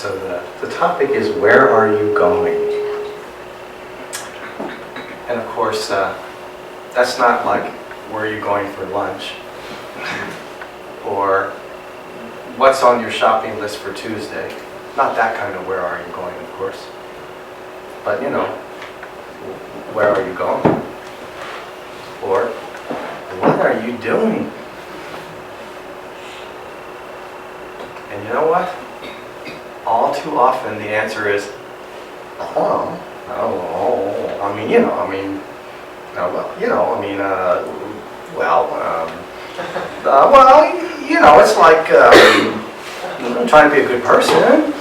So the topic is, where are you going? And of course, that's not like, where are you going for lunch? Or what's on your shopping list for Tuesday? Not that kind of where are you going, of course. But you know, where are you going? Or what are you doing? And you know what? All too often the answer is, well, it's like I'm trying to be a good person,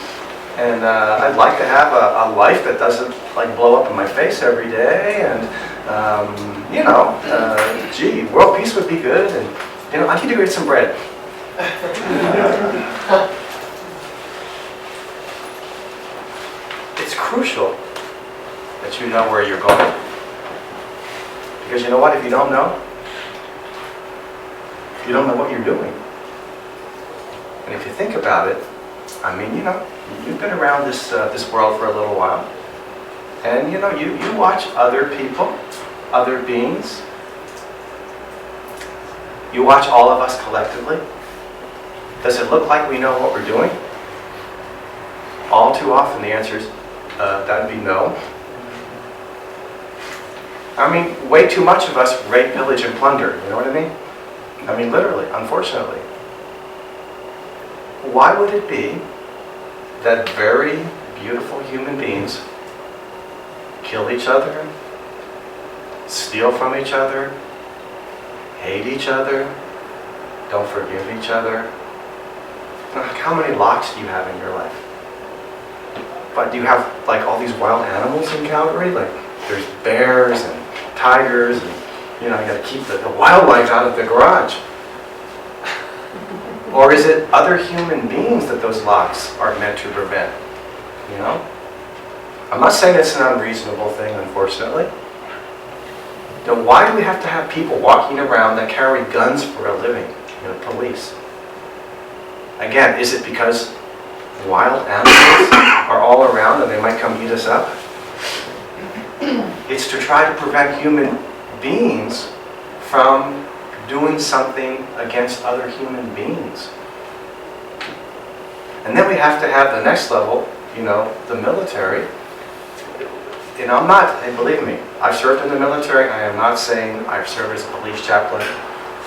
and I'd like to have a life that doesn't like blow up in my face every day, and gee, world peace would be good, and I need to go get some bread. It's crucial that you know where you're going. Because you know what, if you don't know what you're doing. And if you think about it, I mean, you've been around this world for a little while. And you watch other people, other beings. You watch all of us collectively. Does it look like we know what we're doing? All too often the answer is, that'd be no. I mean, way too much of us rape, pillage, and plunder, you know what I mean? I mean, literally, unfortunately. Why would it be that very beautiful human beings kill each other, steal from each other, hate each other, don't forgive each other? Like, how many locks do you have in your life? But do you have like all these wild animals in Calgary? Like there's bears and tigers, and you got to keep the wildlife out of the garage. Or is it other human beings that those locks are meant to prevent? I'm not saying it's an unreasonable thing, unfortunately. Then why do we have to have people walking around that carry guns for a living? Police. Again, is it because wild animals are all around and they might come eat us up? It's to try to prevent human beings from doing something against other human beings. And then we have to have the next level, the military. And believe me, I've served in the military. I am not saying I've served as a police chaplain.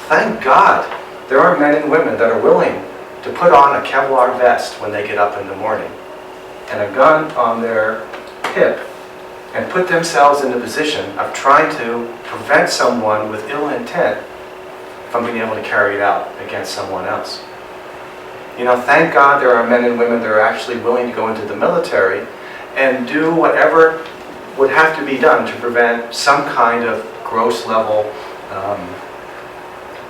Thank God there are men and women that are willing to put on a Kevlar vest when they get up in the morning and a gun on their hip and put themselves in the position of trying to prevent someone with ill intent from being able to carry it out against someone else. Thank God there are men and women that are actually willing to go into the military and do whatever would have to be done to prevent some kind of gross level,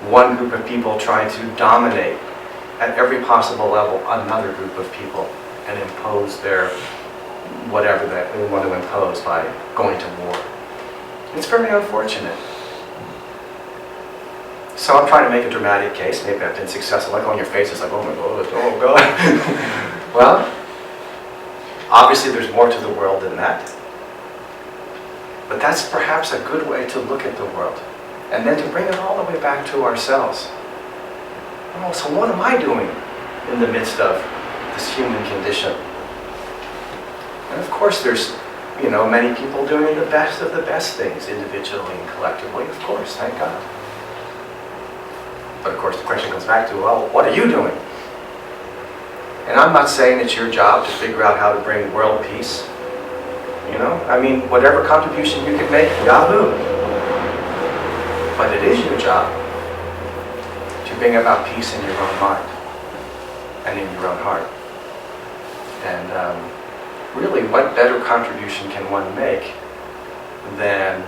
one group of people trying to dominate at every possible level another group of people and impose their whatever that they want to impose by going to war. It's very unfortunate. So I'm trying to make a dramatic case. Maybe I've been successful. Like on your face, it's like, oh my God, oh God. Well, obviously there's more to the world than that. But that's perhaps a good way to look at the world. And then to bring it all the way back to ourselves. Oh, so what am I doing in the midst of this human condition? And of course there's, many people doing the best of the best things individually and collectively. Of course, thank God. But of course the question comes back to, well, what are you doing? And I'm not saying it's your job to figure out how to bring world peace. Whatever contribution you can make, yahoo. But it is your job to bring about peace in your own mind and in your own heart. And really, what better contribution can one make than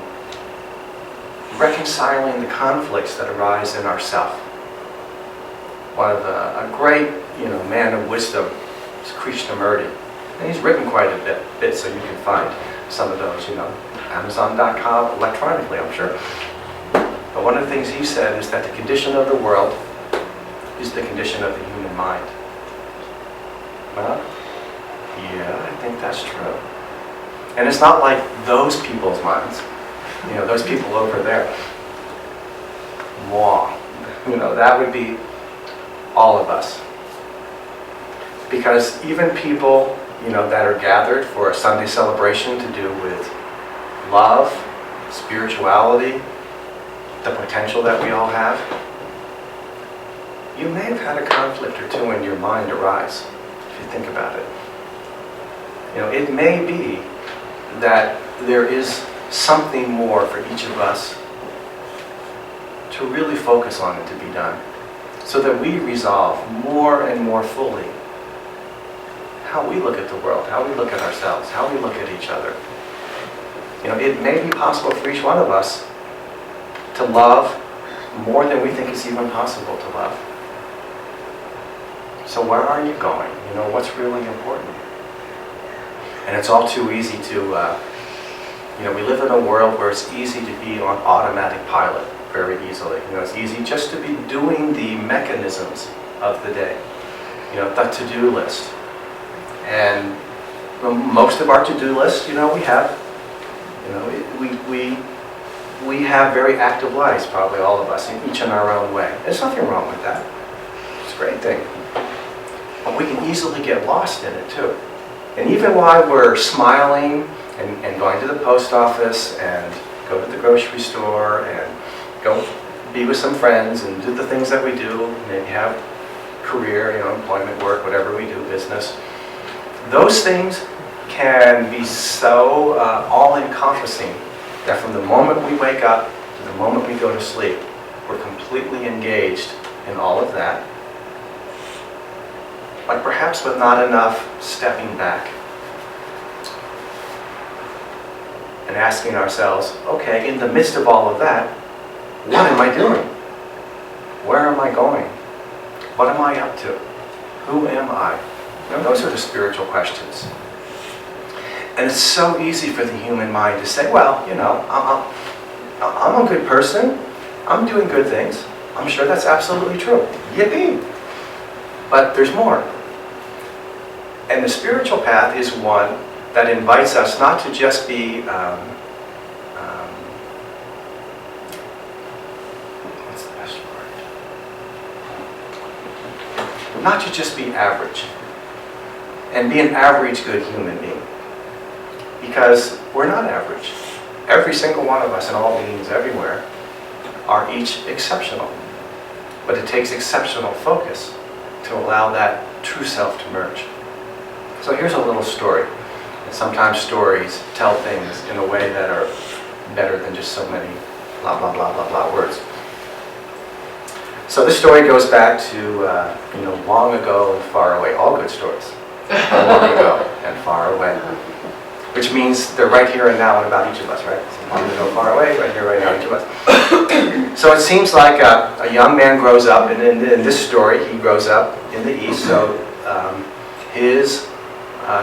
reconciling the conflicts that arise in ourself? A great, man of wisdom is Krishnamurti. And he's written quite a bit, so you can find some of those, Amazon.com, electronically, I'm sure. But one of the things he said is that the condition of the world is the condition of the human mind. Well, Yeah, I think that's true. And it's not like those people's minds. Those people over there. Moi. That would be all of us. Because even people, that are gathered for a Sunday celebration to do with love, spirituality, the potential that we all have, you may have had a conflict or two in your mind arise, if you think about it. It may be that there is something more for each of us to really focus on and to be done, so that we resolve more and more fully how we look at the world, how we look at ourselves, how we look at each other. It may be possible for each one of us to love more than we think is even possible to love. So where are you going? What's really important? And it's all too easy to, we live in a world where it's easy to be on automatic pilot very easily. It's easy just to be doing the mechanisms of the day, the to-do list. And most of our to-do list, we have, we have very active lives, probably all of us, each in our own way. There's nothing wrong with that. It's a great thing. But we can easily get lost in it too. And even while we're smiling and going to the post office and go to the grocery store and go be with some friends and do the things that we do, maybe have career, employment, work, whatever we do, business, those things can be so all-encompassing that from the moment we wake up to the moment we go to sleep, we're completely engaged in all of that. But perhaps with not enough stepping back and asking ourselves, okay, in the midst of all of that, what am I doing? Where am I going? What am I up to? Who am I? Those are the spiritual questions. And it's so easy for the human mind to say, well, I'm a good person. I'm doing good things. I'm sure that's absolutely true. Yippee! But there's more. And the spiritual path is one that invites us not to just be, what's the best word? Not to just be average. And be an average good human being. Because we're not average. Every single one of us and all beings everywhere are each exceptional. But it takes exceptional focus to allow that true self to merge. So here's a little story. And sometimes stories tell things in a way that are better than just so many blah, blah, blah, blah, blah words. So this story goes back to, long ago and far away. All good stories. Long ago and far away. Which means they're right here and now and about each of us, right? So long ago, far away, right here, right now, each of us. So it seems like a young man grows up, and in this story, he grows up in the East. So his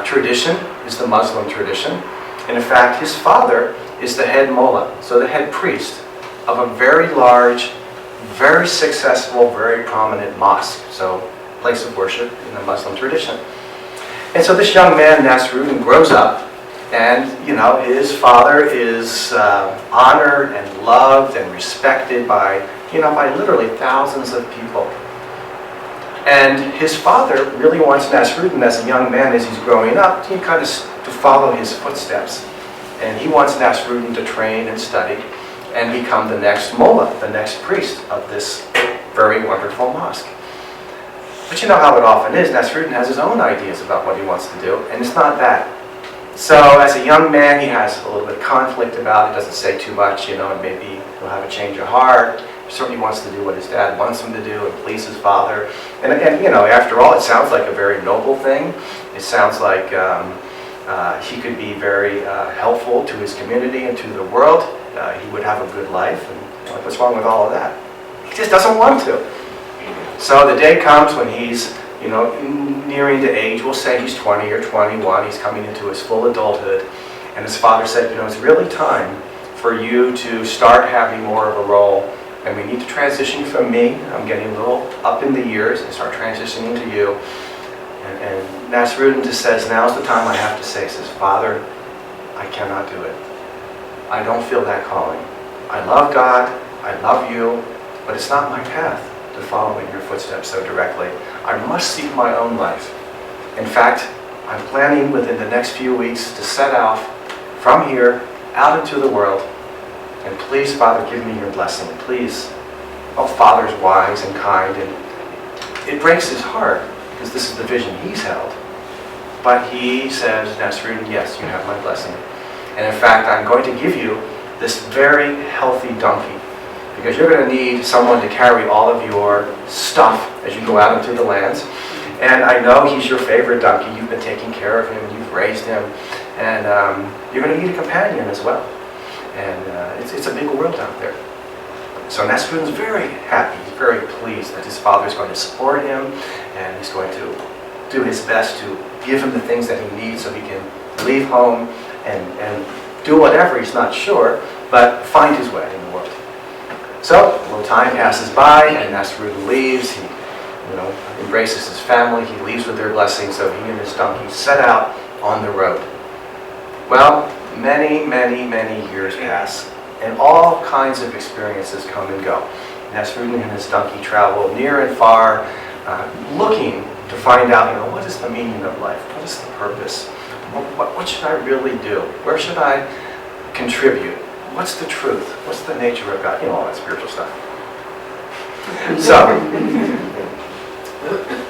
tradition is the Muslim tradition. And in fact, his father is the head mullah, so the head priest of a very large, very successful, very prominent mosque. So place of worship in the Muslim tradition. And so this young man, Nasruddin, grows up. And, his father is honored and loved and respected by literally thousands of people. And his father really wants Nasruddin as a young man, as he's growing up, to kind of to follow his footsteps. And he wants Nasruddin to train and study and become the next mullah, the next priest of this very wonderful mosque. But you know how it often is, Nasruddin has his own ideas about what he wants to do, and it's not that. So as a young man, he has a little bit of conflict about it, doesn't say too much, and maybe he'll have a change of heart. He certainly wants to do what his dad wants him to do and please his father. And after all, it sounds like a very noble thing. It sounds like he could be very helpful to his community and to the world. He would have a good life. And what's wrong with all of that? He just doesn't want to. So the day comes when he's nearing the age, we'll say he's 20 or 21, he's coming into his full adulthood, and his father said, it's really time for you to start having more of a role, and we need to transition from me, I'm getting a little up in the years, and start transitioning to you. And Nasrudin just says, now's the time I have to say, says, Father, I cannot do it. I don't feel that calling. I love God, I love you, but it's not my path to follow in your footsteps so directly. I must seek my own life. In fact, I'm planning within the next few weeks to set out from here out into the world. And please, Father, give me your blessing. Please. Oh, Father's wise and kind. And it breaks his heart because this is the vision he's held. But he says, Nasrudin, yes, you have my blessing. And in fact, I'm going to give you this very healthy donkey because you're going to need someone to carry all of your stuff as you go out into the lands. And I know he's your favorite donkey. You've been taking care of him. You've raised him. And you're going to need a companion as well. And it's a big world out there. So Nasrudin's very happy. He's very pleased that his father's going to support him. And he's going to do his best to give him the things that he needs so he can leave home and do whatever, he's not sure, but find his way in the world. So a little time passes by and Nasrudin leaves. He embraces his family. He leaves with their blessing, so he and his donkey set out on the road. Well, many, many, many years pass, and all kinds of experiences come and go. Nasrudin and his donkey travel near and far, looking to find out, what is the meaning of life? What is the purpose? What should I really do? Where should I contribute? What's the truth? What's the nature of God? All that spiritual stuff. So,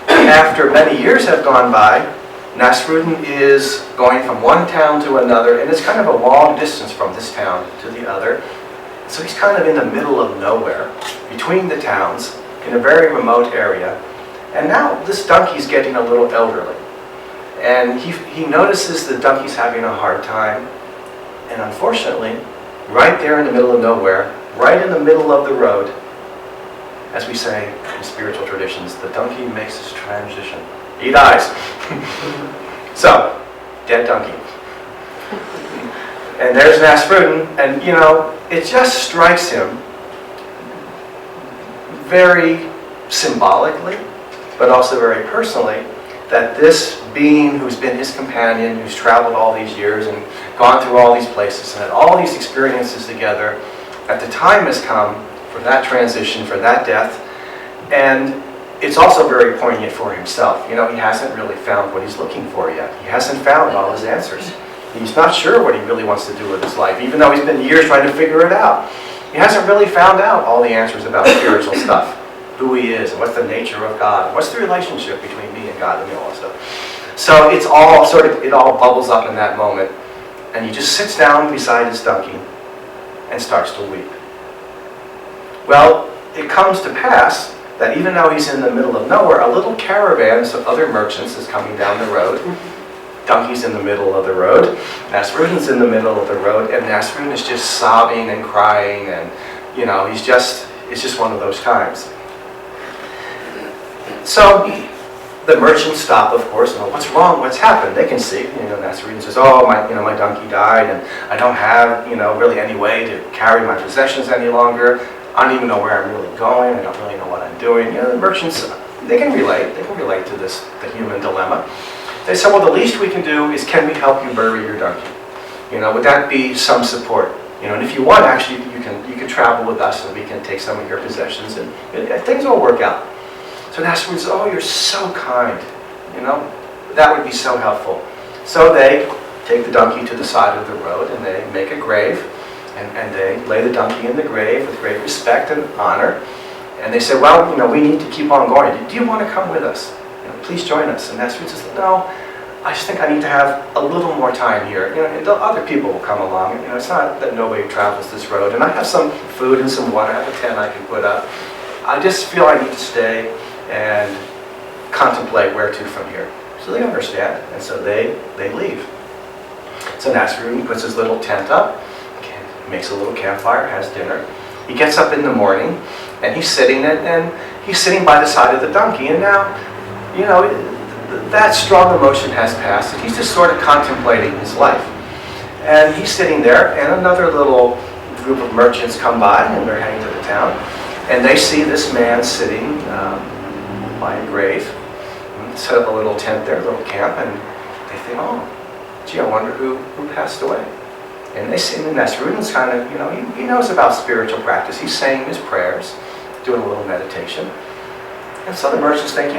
after many years have gone by, Nasrudin is going from one town to another, and it's kind of a long distance from this town to the other. So he's kind of in the middle of nowhere, between the towns, in a very remote area. And now this donkey's getting a little elderly. And he notices the donkey's having a hard time. And unfortunately, right there in the middle of nowhere, right in the middle of the road, as we say in spiritual traditions, the donkey makes his transition. He dies. So, dead donkey. And there's Nasrudin, and it just strikes him very symbolically, but also very personally, that this being who's been his companion, who's traveled all these years and gone through all these places and had all these experiences together, that the time has come for that transition, for that death. And it's also very poignant for himself. He hasn't really found what he's looking for yet. He hasn't found all his answers. He's not sure what he really wants to do with his life, even though he's been years trying to figure it out. He hasn't really found out all the answers about spiritual stuff, who he is, and what's the nature of God, what's the relationship between me and God, and all that stuff. So it's all it all bubbles up in that moment, and he just sits down beside his donkey and starts to weep. Well, it comes to pass that even though he's in the middle of nowhere, a little caravan of other merchants is coming down the road. Donkey's in the middle of the road, Nasrudin's in the middle of the road, and Nasrudin is just sobbing and crying, and it's just one of those times. So the merchants stop, of course, and what's wrong? What's happened? They can see. Nasrudin says, "Oh, my donkey died, and I don't have, really any way to carry my possessions any longer. I don't even know where I'm really going. I don't really know what I'm doing." The merchants, they can relate. They can relate to the human dilemma. They say, "Well, the least we can do is, can we help you bury your donkey? Would that be some support? And if you want, actually, you can travel with us, and we can take some of your possessions, and things will work out." So Nasrudin says, "Oh, you're so kind. That would be so helpful." So they take the donkey to the side of the road, and they make a grave, and they lay the donkey in the grave with great respect and honor. And they say, "Well, we need to keep on going. Do you want to come with us? Please join us." And Nasrudin says, "No, I just think I need to have a little more time here. And the other people will come along. It's not that nobody travels this road. And I have some food and some water. I have a tent I can put up. I just feel I need to stay and contemplate where to from here." So they understand, and so they leave. So Nasrudin puts his little tent up, makes a little campfire, has dinner. He gets up in the morning, and he's sitting by the side of the donkey, and now, that strong emotion has passed, and he's just sort of contemplating his life. And he's sitting there, and another little group of merchants come by, and they're heading to the town, and they see this man sitting by a grave. set up a little tent there, a little camp, and they think, oh, gee, I wonder who passed away. And they see, and Nasrudin's kind of, he knows about spiritual practice. He's saying his prayers, doing a little meditation. And so the merchants think,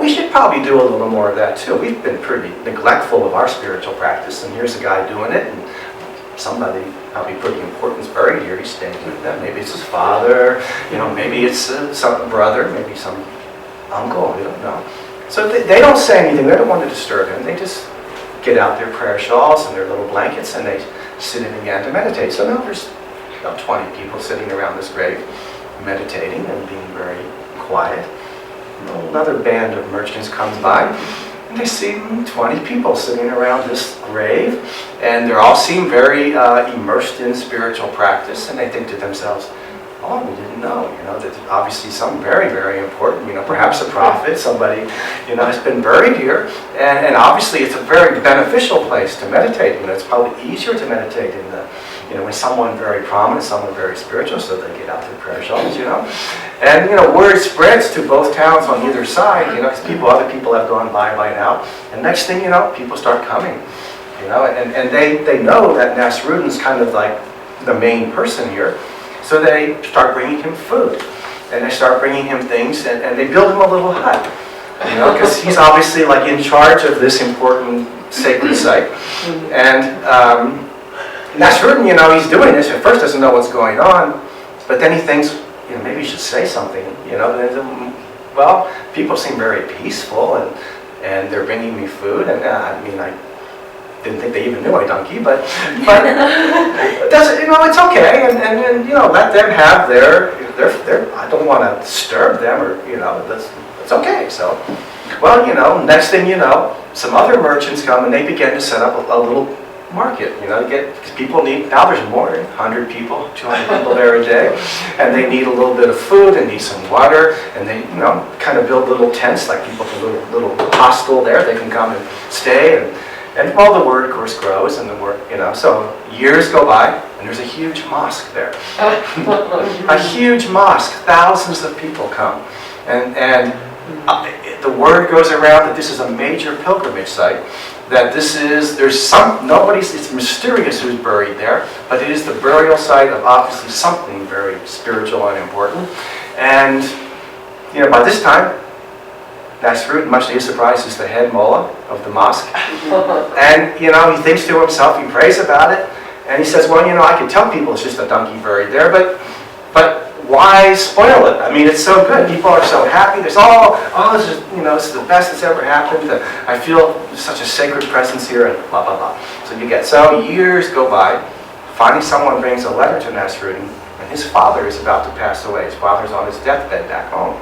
we should probably do a little more of that too. We've been pretty neglectful of our spiritual practice, and here's a guy doing it, and somebody probably pretty important is buried here. He's staying with them. Maybe it's his father, maybe it's some brother, maybe some uncle, we don't know. So they don't say anything. They don't want to disturb him. They just get out their prayer shawls and their little blankets, and they sit and begin to meditate. So now there's about 20 people sitting around this grave, meditating and being very quiet. Another band of merchants comes by, and they see 20 people sitting around this grave, and they all seem very immersed in spiritual practice, and they think to themselves, oh, we didn't know, that obviously some very, very important, perhaps a prophet, somebody, has been buried here, and obviously it's a very beneficial place to meditate. It's probably easier to meditate in the, when someone very prominent, someone very spiritual, so they get out their prayer shawls, And, word spreads to both towns on either side, because other people have gone by now. And next thing you know, people start coming, and they know that Nasrudin's kind of like the main person here. So they start bringing him food, and they start bringing him things, and they build him a little hut, because he's obviously like in charge of this important sacred site. And Nasrudin, he's doing this. At first doesn't know what's going on, but then he thinks, maybe he should say something. Well, people seem very peaceful, and they're bringing me food, and I didn't think they even knew my donkey, but it's okay, and let them have their I don't want to disturb them, or it's okay. So, well, next thing you know, some other merchants come and they begin to set up a little market, because people need, now there's more than 100 people, 200 people there a day, and they need a little bit of food, and need some water, and they, kind of build little tents, like people can little hostel there, they can come and stay, and well, the word, of course, grows, and the word, so years go by, and there's a huge mosque there. A huge mosque, thousands of people come, and the word goes around that this is a major pilgrimage site, that it's mysterious who's buried there, but it is the burial site of obviously something very spiritual and important. And, by this time, Nasrudin, much to his surprise, is the head mullah of the mosque. And, he thinks to himself, he prays about it, and he says, well, I can tell people it's just a donkey buried there, but why spoil it? It's so good. People are so happy. There's this is, this is the best that's ever happened. I feel such a sacred presence here, and blah, blah, blah. So years go by. Finally, someone brings a letter to Nasrudin, and his father is about to pass away. His father's on his deathbed back home.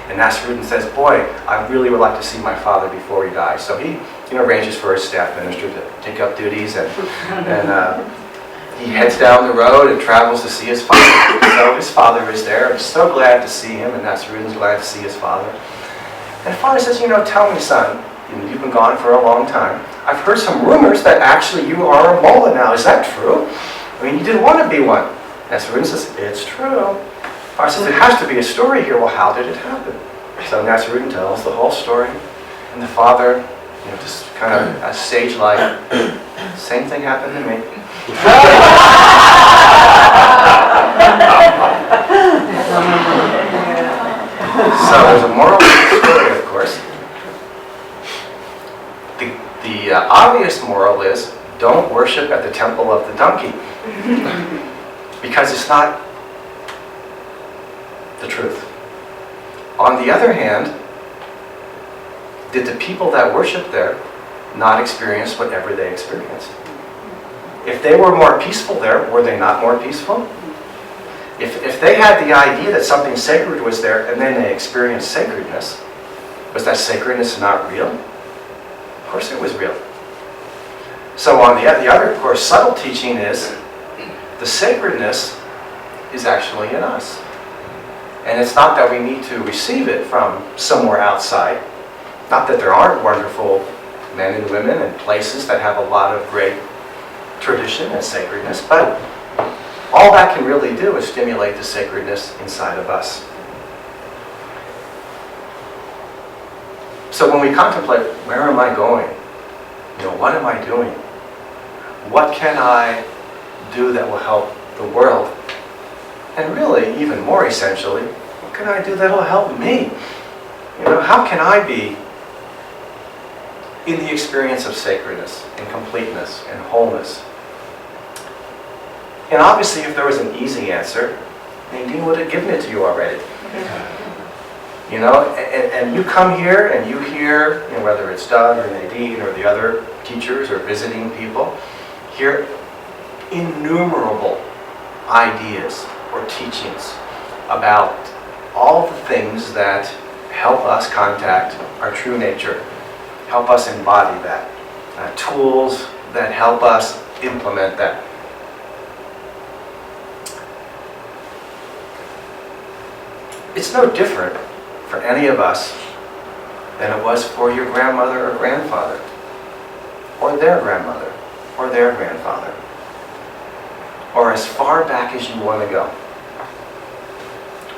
And Nasrudin says, boy, I really would like to see my father before he dies. So he arranges for his staff minister to take up duties, and he heads down the road and travels to see his father. So his father is there, and he's so glad to see him, and Nasrudin's glad to see his father. And the father says, tell me, son, you've been gone for a long time. I've heard some rumors that actually you are a mullah now. Is that true? You didn't want to be one. Nasrudin says, it's true. The father says, there has to be a story here. Well, how did it happen? So Nasrudin tells the whole story, and the father, just kind of as sage-like, same thing happened to me. So there's a moral to the story, of course. The obvious moral is, don't worship at the temple of the donkey, because it's not the truth. On the other hand, did the people that worship there not experience whatever they experienced? If they were more peaceful there, were they not more peaceful? If they had the idea that something sacred was there and then they experienced sacredness, was that sacredness not real? Of course it was real. So on the other, of course, subtle teaching is the sacredness is actually in us. And it's not that we need to receive it from somewhere outside. Not that there aren't wonderful men and women and places that have a lot of great tradition and sacredness, but all that can really do is stimulate the sacredness inside of us. So when we contemplate, where am I going? What am I doing? What can I do that will help the world? And really, even more essentially, what can I do that will help me? How can I be in the experience of sacredness and completeness and wholeness? And obviously, if there was an easy answer, Nadine would have given it to you already. And you come here and you hear, whether it's Doug or Nadine or the other teachers or visiting people, hear innumerable ideas or teachings about all the things that help us contact our true nature, help us embody that, tools that help us implement that. It's no different for any of us than it was for your grandmother or grandfather, or their grandmother, or their grandfather, or as far back as you want to go,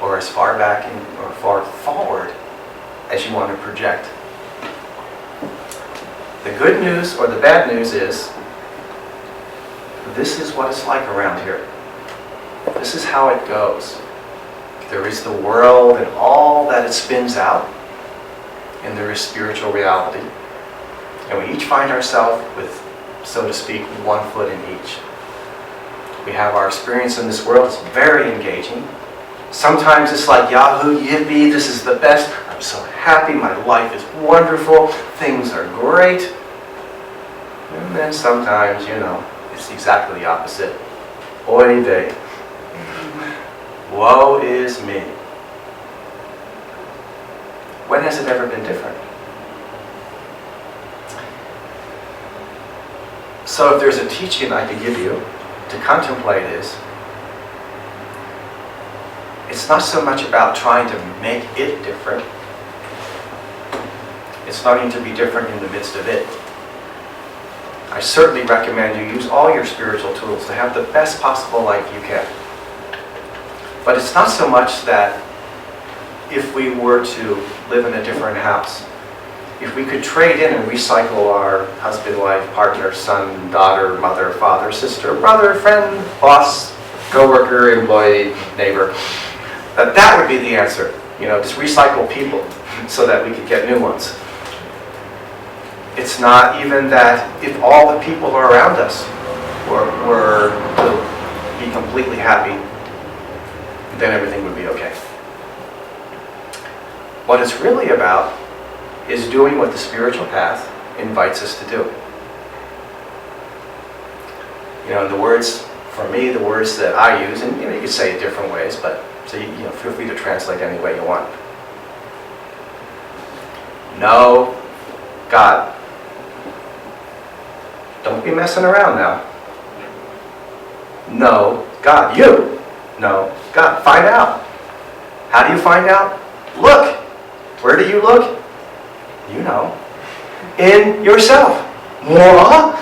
or as far back or far forward as you want to project. The good news or the bad news is, this is what it's like around here. This is how it goes. There is the world and all that it spins out, and there is spiritual reality. And we each find ourselves with, so to speak, one foot in each. We have our experience in this world. It's very engaging. Sometimes it's like, Yahoo, yippee, this is the best. I'm so happy, my life is wonderful, things are great. And then sometimes, it's exactly the opposite. Oy vey. Woe is me. When has it ever been different? So if there's a teaching I could give you to contemplate is, it's not so much about trying to make it different. It's starting to be different in the midst of it. I certainly recommend you use all your spiritual tools to have the best possible life you can. But it's not so much that if we were to live in a different house, if we could trade in and recycle our husband, wife, partner, son, daughter, mother, father, sister, brother, friend, boss, co-worker, employee, neighbor, that would be the answer. Just recycle people so that we could get new ones. It's not even that if all the people around us were to be completely happy, then everything would be okay. What it's really about is doing what the spiritual path invites us to do. And the words, for me, the words that I use, and you could say it different ways, but so feel free to translate any way you want. Know God. Don't be messing around now. Know God. You know God. Find out. How do you find out? Look. Where do you look? In yourself. What?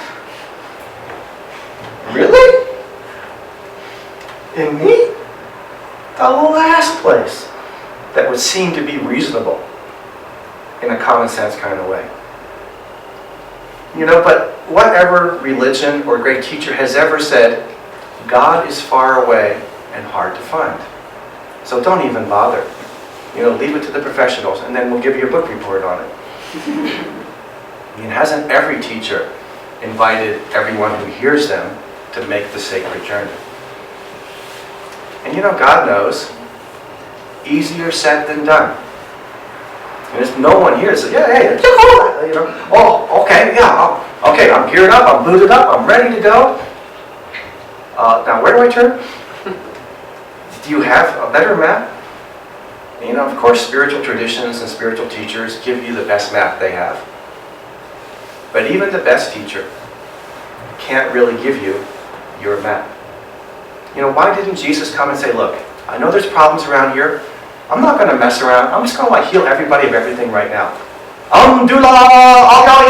Really? In me? The last place that would seem to be reasonable in a common sense kind of way. But whatever religion or great teacher has ever said, God is far away and hard to find. So don't even bother. Leave it to the professionals, and then we'll give you a book report on it. Hasn't every teacher invited everyone who hears them to make the sacred journey? And God knows, easier said than done. And there's no one here that says, okay, I'm geared up, I'm booted up, I'm ready to go. Now where do I turn? Do you have a better map? Of course, spiritual traditions and spiritual teachers give you the best map they have. But even the best teacher can't really give you your map. Why didn't Jesus come and say, look, I know there's problems around here. I'm not going to mess around. I'm just going to heal everybody of everything right now. All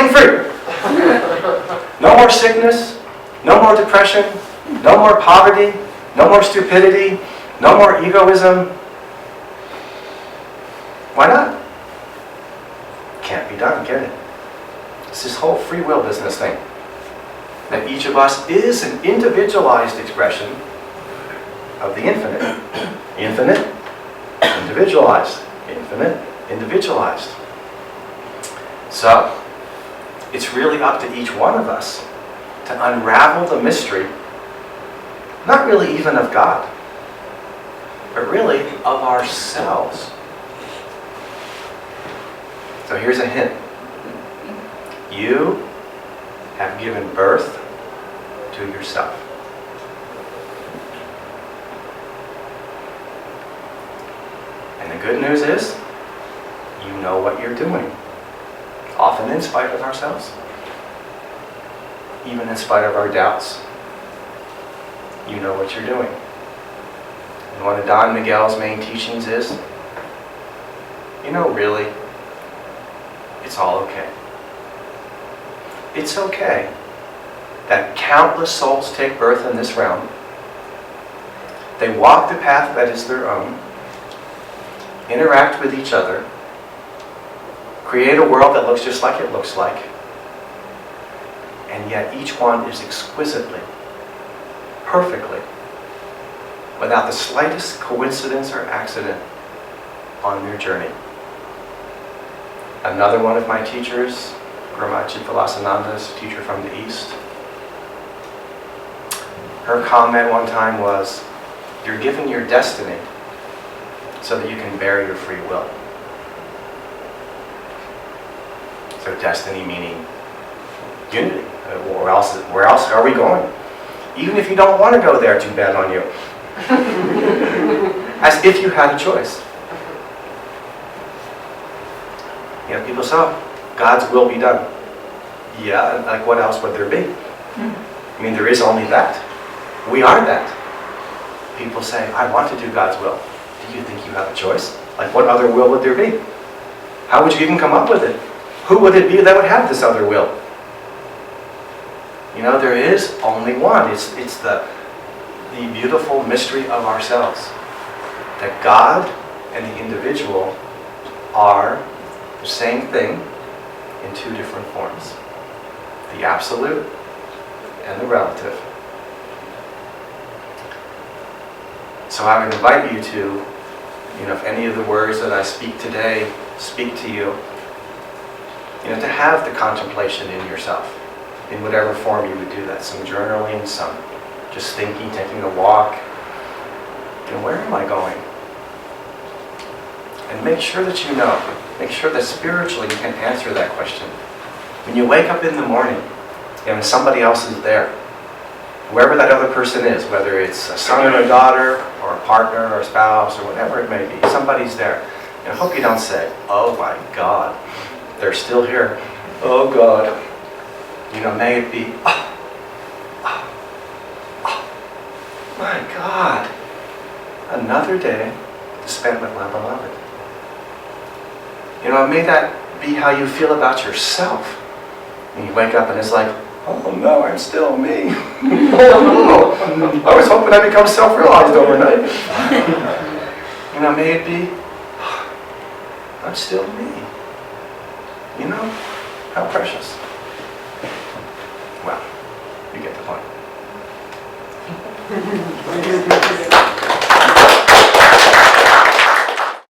free. No more sickness. No more depression. No more poverty. No more stupidity. No more egoism. Why not? can't be done, can it? It's this whole free will business thing. That each of us is an individualized expression of the infinite. Infinite, individualized. Infinite, individualized. So, it's really up to each one of us to unravel the mystery, not really even of God, but really of ourselves. So here's a hint. You have given birth to yourself. And the good news is, you know what you're doing. Often in spite of ourselves. Even in spite of our doubts. You know what you're doing. And one of Don Miguel's main teachings is, you know, really, it's all okay. It's okay that countless souls take birth in this realm. They walk the path that is their own, interact with each other, create a world that looks just like it looks like, and yet each one is exquisitely, perfectly, without the slightest coincidence or accident on their journey. Another one of my teachers, Gramachi Vilasananda's teacher from the East, her comment one time was, you're given your destiny so that you can bear your free will. So destiny meaning unity. Where else are we going? Even if you don't want to go there, too bad on you. As if you had a choice. You know, people say, God's will be done. Yeah, like what else would there be? I mean, there is only that. We are that. People say, I want to do God's will. Do you think you have a choice? Like what other will would there be? How would you even come up with it? Who would it be that would have this other will? You know, there is only one. It's the beautiful mystery of ourselves. That God and the individual are the same thing in two different forms. The absolute and the relative. So I would invite you to, you know, if any of the words that I speak today speak to you, you know, to have the contemplation in yourself, in whatever form you would do that. Some journaling, some just thinking, taking a walk. You know, where am I going? And make sure that you know, make sure that spiritually you can answer that question. When you wake up in the morning, and somebody else is there, whoever that other person is, whether it's a son or a daughter, or a partner or a spouse, or whatever it may be, somebody's there. And I hope you don't say, oh my God, they're still here. Oh God. You know, may it be, my God, another day to spend with my beloved. You know, may that be how you feel about yourself. When you wake up and it's like, oh no, I'm still me. I was hoping I become self-realized overnight. You know, may it be, I'm still me. You know, how precious. Well, you get the point.